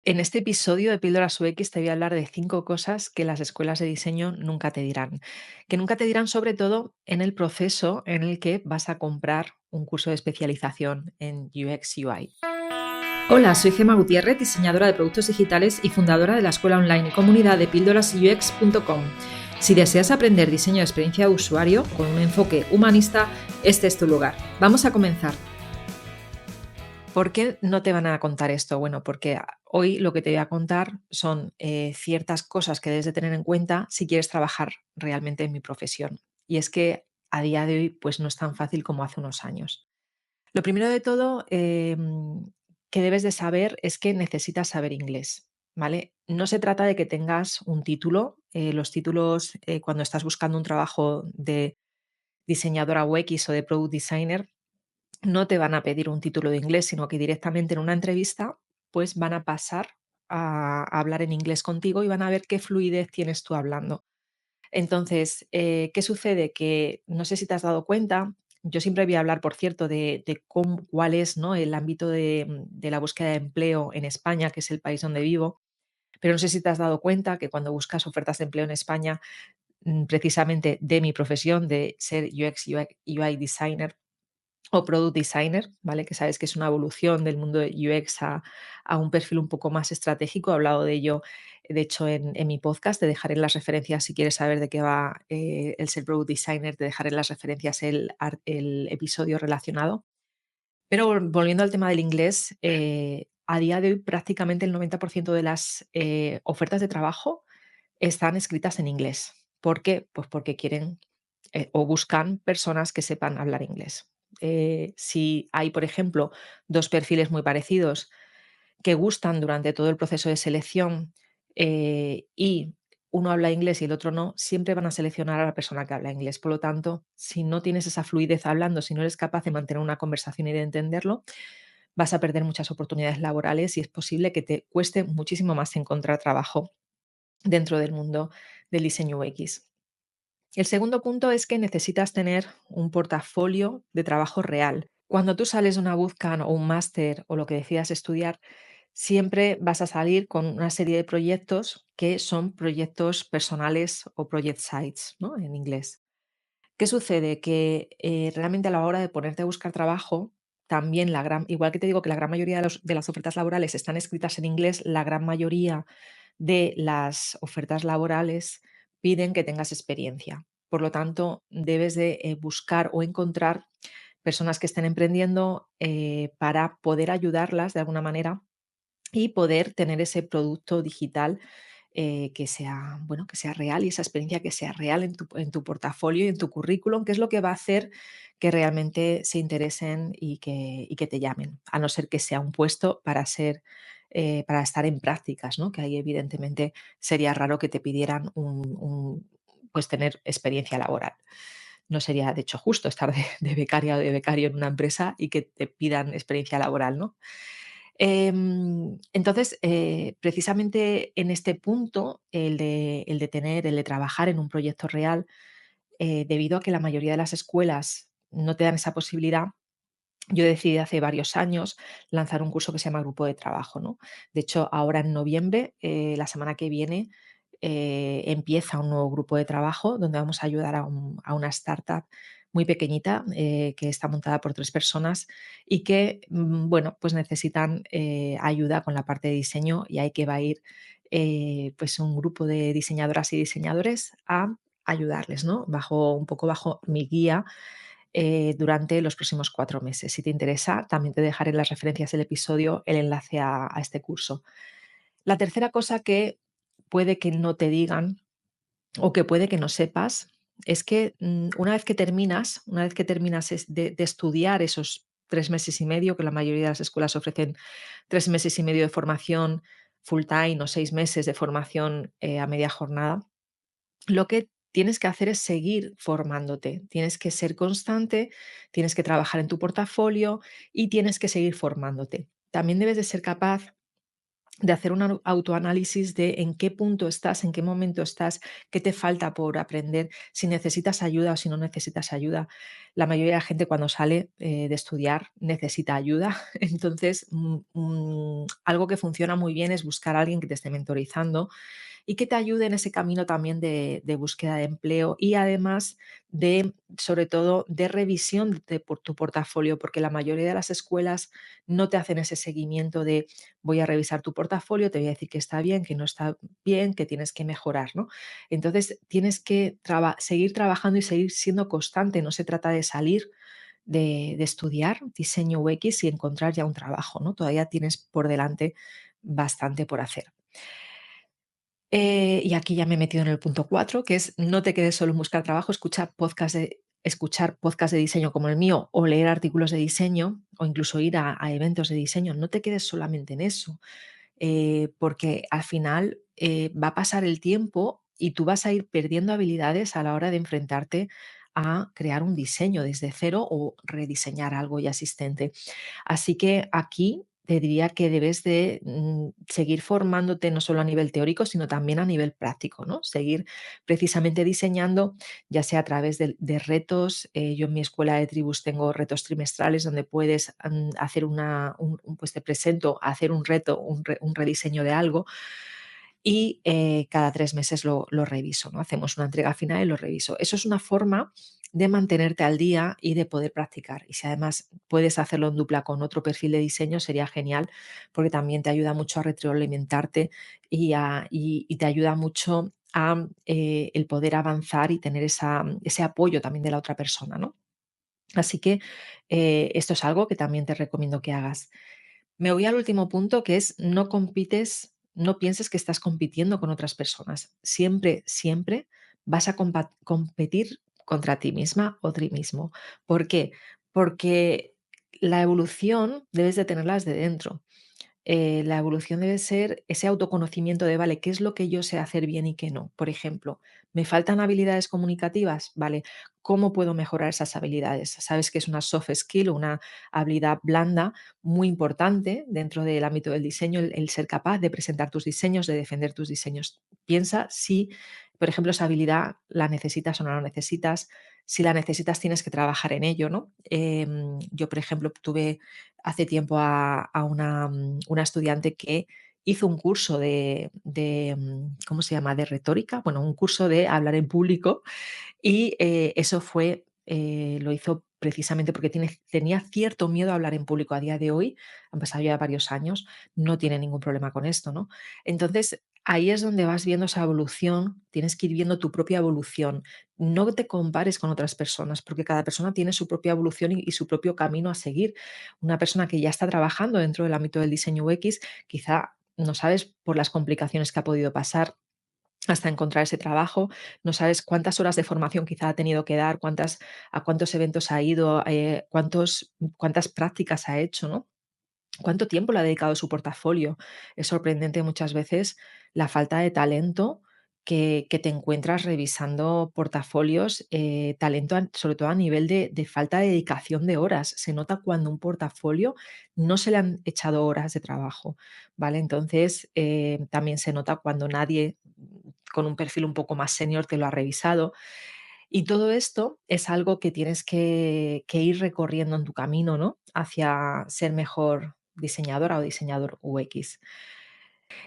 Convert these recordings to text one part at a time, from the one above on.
En este episodio de Píldoras UX te voy a hablar de 5 cosas que las escuelas de diseño nunca te dirán. Que nunca te dirán sobre todo en el proceso en el que vas a comprar un curso de especialización en UX UI. Hola, soy Gemma Gutiérrez, diseñadora de productos digitales y fundadora de la escuela online y comunidad de píldorasux.com. Si deseas aprender diseño de experiencia de usuario con un enfoque humanista, este es tu lugar. Vamos a comenzar. ¿Por qué no te van a contar esto? Bueno, porque hoy lo que te voy a contar son ciertas cosas que debes de tener en cuenta si quieres trabajar realmente en mi profesión. Y es que a día de hoy pues no es tan fácil como hace unos años. Lo primero de todo que debes de saber es que necesitas saber inglés, ¿vale? No se trata de que tengas un título. Los títulos, cuando estás buscando un trabajo de diseñadora UX o de product designer, no te van a pedir un título de inglés, sino que directamente en una entrevista, pues van a pasar a hablar en inglés contigo y van a ver qué fluidez tienes tú hablando. Entonces, ¿qué sucede? Que no sé si te has dado cuenta, yo siempre voy a hablar, por cierto, de cuál es, ¿no?, el ámbito de la búsqueda de empleo en España, que es el país donde vivo, pero no sé si te has dado cuenta que cuando buscas ofertas de empleo en España, precisamente de mi profesión, de ser UX, UI designer o product designer, ¿vale? Que sabes que es una evolución del mundo de UX a un perfil un poco más estratégico. He hablado de ello, de hecho, en mi podcast. Te dejaré en las referencias si quieres saber de qué va el ser product designer. Te dejaré en las referencias el episodio relacionado. Pero volviendo al tema del inglés, a día de hoy prácticamente el 90% de las ofertas de trabajo están escritas en inglés. ¿Por qué? Pues porque quieren o buscan personas que sepan hablar inglés. Si hay, por ejemplo, dos perfiles muy parecidos que gustan durante todo el proceso de selección y uno habla inglés y el otro no, siempre van a seleccionar a la persona que habla inglés. Por lo tanto, si no tienes esa fluidez hablando, si no eres capaz de mantener una conversación y de entenderlo, vas a perder muchas oportunidades laborales y es posible que te cueste muchísimo más encontrar trabajo dentro del mundo del diseño UX. El segundo punto es que necesitas tener un portafolio de trabajo real. Cuando tú sales de una bootcamp o un máster o lo que decidas estudiar, siempre vas a salir con una serie de proyectos que son proyectos personales o project sites, ¿no?, en inglés. ¿Qué sucede? Que realmente a la hora de ponerte a buscar trabajo, también igual que te digo que la gran mayoría de las ofertas laborales están escritas en inglés, la gran mayoría de las ofertas laborales piden que tengas experiencia. Por lo tanto, debes de buscar o encontrar personas que estén emprendiendo para poder ayudarlas de alguna manera y poder tener ese producto digital que sea, bueno, que sea real y esa experiencia que sea real en tu portafolio y en tu currículum, que es lo que va a hacer que realmente se interesen y que te llamen, a no ser que sea un puesto para estar en prácticas, ¿no? Que ahí evidentemente sería raro que te pidieran pues tener experiencia laboral. No sería, de hecho, justo estar de becaria o de becario en una empresa y que te pidan experiencia laboral, ¿no? Entonces, precisamente en este punto, el de trabajar en un proyecto real, debido a que la mayoría de las escuelas no te dan esa posibilidad, yo decidí hace varios años lanzar un curso que se llama Grupo de Trabajo, ¿no? De hecho, ahora en noviembre, la semana que viene, empieza un nuevo grupo de trabajo donde vamos a ayudar a una startup muy pequeñita que está montada por 3 personas y que, bueno, pues necesitan ayuda con la parte de diseño y ahí que va a ir pues un grupo de diseñadoras y diseñadores a ayudarles, ¿no? Un poco bajo mi guía durante los próximos 4 meses. Si te interesa, también te dejaré en las referencias del episodio el enlace a este curso. La tercera cosa que puede que no te digan o que puede que no sepas es que una vez que terminas de estudiar esos 3 meses y medio, que la mayoría de las escuelas ofrecen 3 meses y medio de formación full time o 6 meses de formación a media jornada, lo que tienes que hacer es seguir formándote. Tienes que ser constante, tienes que trabajar en tu portafolio y tienes que seguir formándote. También debes de ser capaz de hacer un autoanálisis de en qué punto estás, en qué momento estás, qué te falta por aprender, si necesitas ayuda o si no necesitas ayuda. La mayoría de la gente cuando sale de estudiar necesita ayuda. Entonces, algo que funciona muy bien es buscar a alguien que te esté mentorizando y que te ayude en ese camino también de búsqueda de empleo y además de, sobre todo, de revisión de por tu portafolio, porque la mayoría de las escuelas no te hacen ese seguimiento de voy a revisar tu portafolio, te voy a decir que está bien, que no está bien, que tienes que mejorar, ¿no? Entonces, tienes que seguir trabajando y seguir siendo constante. No se trata de salir de estudiar diseño UX y encontrar ya un trabajo, ¿no? Todavía tienes por delante bastante por hacer. Y aquí ya me he metido en el punto 4, que es no te quedes solo en buscar trabajo, escuchar podcast de diseño como el mío o leer artículos de diseño o incluso ir a eventos de diseño. No te quedes solamente en eso, porque al final va a pasar el tiempo y tú vas a ir perdiendo habilidades a la hora de enfrentarte a crear un diseño desde cero o rediseñar algo ya existente. Así que aquí te diría que debes de seguir formándote no solo a nivel teórico, sino también a nivel práctico, ¿no? Seguir precisamente diseñando, ya sea a través de retos. Yo en mi escuela de tribus tengo retos trimestrales donde puedes hacer pues te presento a hacer un reto, un rediseño de algo y cada 3 meses lo reviso, ¿no? Hacemos una entrega final y lo reviso. Eso es una forma de mantenerte al día y de poder practicar. Y si además puedes hacerlo en dupla con otro perfil de diseño, sería genial, porque también te ayuda mucho a retroalimentarte y te ayuda mucho a el poder avanzar y tener ese apoyo también de la otra persona, ¿no? Así que esto es algo que también te recomiendo que hagas. Me voy al último punto, que es no pienses que estás compitiendo con otras personas. Siempre, siempre vas a competir contra ti misma o ti mismo. ¿Por qué? Porque la evolución debes de tenerla desde dentro. La evolución debe ser ese autoconocimiento de, vale, ¿qué es lo que yo sé hacer bien y qué no? Por ejemplo, ¿me faltan habilidades comunicativas? Vale, ¿cómo puedo mejorar esas habilidades? Sabes que es una soft skill, una habilidad blanda muy importante dentro del ámbito del diseño, el ser capaz de presentar tus diseños, de defender tus diseños. Piensa si, por ejemplo, esa habilidad la necesitas o no la necesitas. Si la necesitas, tienes que trabajar en ello, ¿no? Yo, por ejemplo, tuve hace tiempo a una estudiante que hizo un curso ¿cómo se llama?, de retórica, bueno, un curso de hablar en público y eso lo hizo precisamente porque tenía cierto miedo a hablar en público. A día de hoy, han pasado ya varios años, no tiene ningún problema con esto, ¿no? Entonces, ahí es donde vas viendo esa evolución, tienes que ir viendo tu propia evolución. No te compares con otras personas, porque cada persona tiene su propia evolución y su propio camino a seguir. Una persona que ya está trabajando dentro del ámbito del diseño UX, quizá no sabes por las complicaciones que ha podido pasar hasta encontrar ese trabajo, no sabes cuántas horas de formación quizá ha tenido que dar, a cuántos eventos ha ido, cuántas prácticas ha hecho, ¿no? ¿Cuánto tiempo le ha dedicado a su portafolio? Es sorprendente muchas veces la falta de talento que te encuentras revisando portafolios, talento sobre todo a nivel de falta de dedicación de horas. Se nota cuando un portafolio no se le han echado horas de trabajo, ¿vale? Entonces, también se nota cuando nadie con un perfil un poco más senior te lo ha revisado. Y todo esto es algo que tienes que ir recorriendo en tu camino, ¿no? Hacia ser mejor diseñadora o diseñador UX.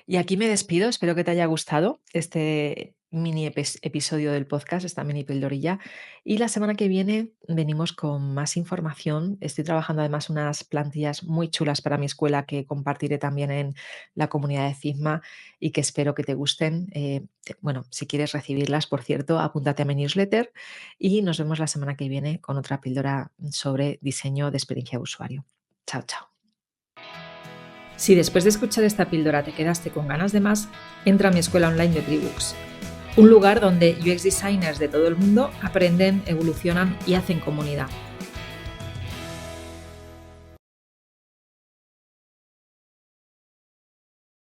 Y aquí me despido, espero que te haya gustado este mini episodio del podcast, esta mini pildorilla. Y la semana que viene venimos con más información. Estoy trabajando además unas plantillas muy chulas para mi escuela que compartiré también en la comunidad de Figma y que espero que te gusten. Bueno, si quieres recibirlas, por cierto, apúntate a mi newsletter y nos vemos la semana que viene con otra píldora sobre diseño de experiencia de usuario. Chao, chao. Si después de escuchar esta píldora te quedaste con ganas de más, entra a mi escuela online de Tribooks, un lugar donde UX designers de todo el mundo aprenden, evolucionan y hacen comunidad.